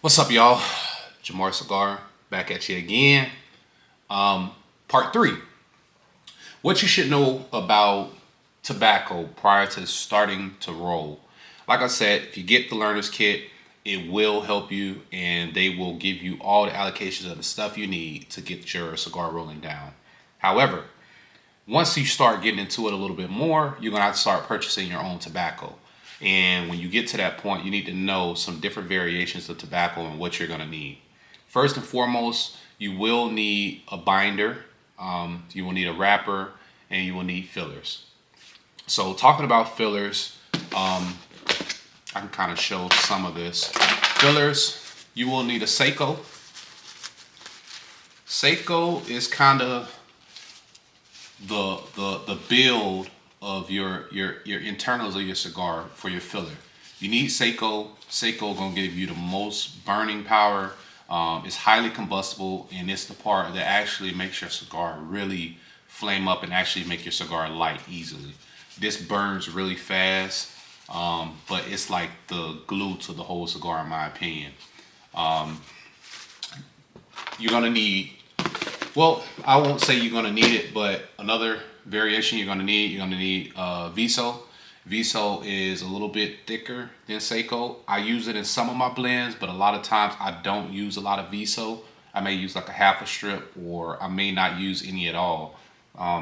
What's up, y'all? Jamar Cigar back at you again. Part 3. What you should know about tobacco prior to starting to roll. Like I said, if you get the learner's kit, it will help you and they will give you all the allocations of the stuff you need to get your cigar rolling down. However, once you start getting into it a little bit more, you're going to have to start purchasing your own tobacco. And when you get to that point, you need to know some different variations of tobacco and what you're going to need. First and foremost, you will need a binder, you will need a wrapper, and you will need fillers. So talking about fillers, I can kind of show some of this. Fillers, you will need a Seco. Seco is kind of the build of your internals of your cigar for your filler. You need Seco. Seco gonna give you the most burning power. It's highly combustible, and it's the part that actually makes your cigar really flame up and actually make your cigar light easily. This burns really fast, but it's like the glue to the whole cigar, in my opinion. You're gonna need, well, I won't say you're gonna need it, but another variation you're gonna need Viso. Viso is a little bit thicker than Seco. I use it in some of my blends, but a lot of times I don't use a lot of Viso. I may use like a half a strip, or I may not use any at all.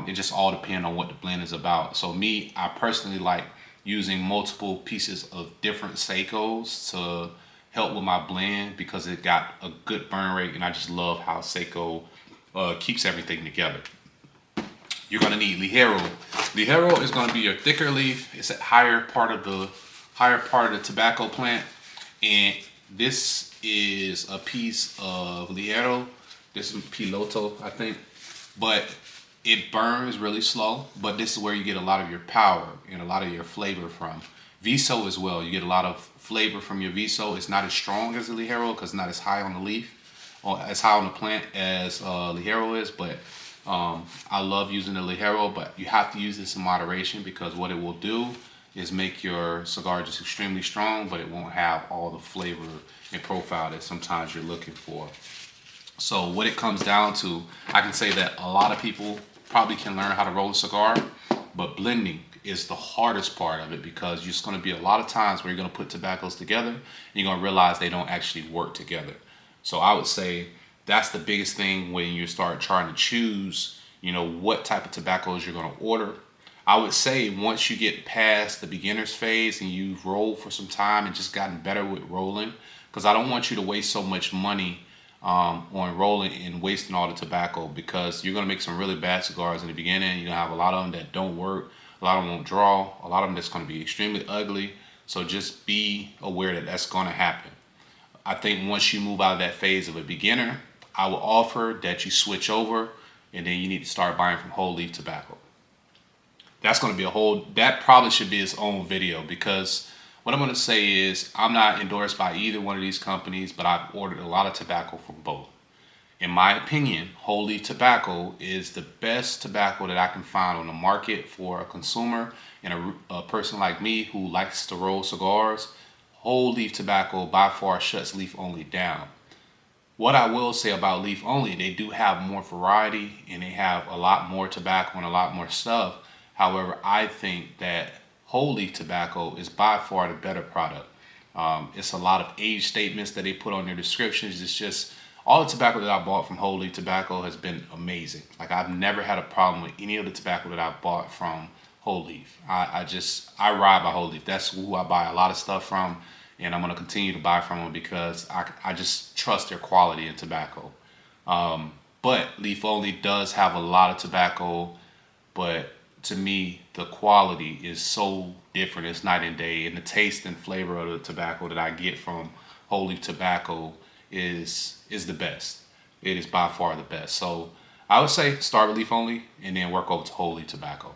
It just all depends on what the blend is about. So me, I personally like using multiple pieces of different Secos to help with my blend because it got a good burn rate, and I just love how Seco keeps everything together. You're gonna need Ligero. Ligero is gonna be your thicker leaf. It's a higher part of the tobacco plant, and this is a piece of Ligero. This is Piloto, I think, but it burns really slow. But this is where you get a lot of your power and a lot of your flavor from. Viso as well. You get a lot of flavor from your Viso. It's not as strong as the Ligero because it's not as high on the leaf or as high on the plant as Ligero is, but I love using the Ligero, but you have to use this in moderation because what it will do is make your cigar just extremely strong, but it won't have all the flavor and profile that sometimes you're looking for. So what it comes down to, I can say that a lot of people probably can learn how to roll a cigar, but blending is the hardest part of it because there's going to be a lot of times where you're going to put tobaccos together and you're going to realize they don't actually work together. So I would say that's the biggest thing when you start trying to choose, what type of tobaccos you're going to order. I would say once you get past the beginner's phase and you've rolled for some time and just gotten better with rolling, because I don't want you to waste so much money on rolling and wasting all the tobacco, because you're going to make some really bad cigars in the beginning. You're going to have a lot of them that don't work. A lot of them won't draw. A lot of them that's going to be extremely ugly. So just be aware that that's going to happen. I think once you move out of that phase of a beginner, I would offer that you switch over, and then you need to start buying from whole leaf tobacco. That's going to be that probably should be its own video, because what I'm going to say is I'm not endorsed by either one of these companies, but I've ordered a lot of tobacco from both. In my opinion, whole leaf tobacco is the best tobacco that I can find on the market for a consumer and a person like me who likes to roll cigars. Whole leaf tobacco by far shuts leaf only down. What I will say about leaf only, they do have more variety and they have a lot more tobacco and a lot more stuff. However, I think that whole leaf tobacco is by far the better product. It's a lot of age statements that they put on their descriptions. It's just all the tobacco that I bought from whole leaf tobacco has been amazing. Like, I've never had a problem with any of the tobacco that I bought from whole leaf. I ride by whole leaf. That's who I buy a lot of stuff from, and I'm going to continue to buy from them because I just trust their quality in tobacco. But leaf only does have a lot of tobacco, but to me, the quality is so different. It's night and day, and the taste and flavor of the tobacco that I get from whole leaf tobacco is the best. It is by far the best. So I would say start with leaf only and then work over to whole leaf tobacco.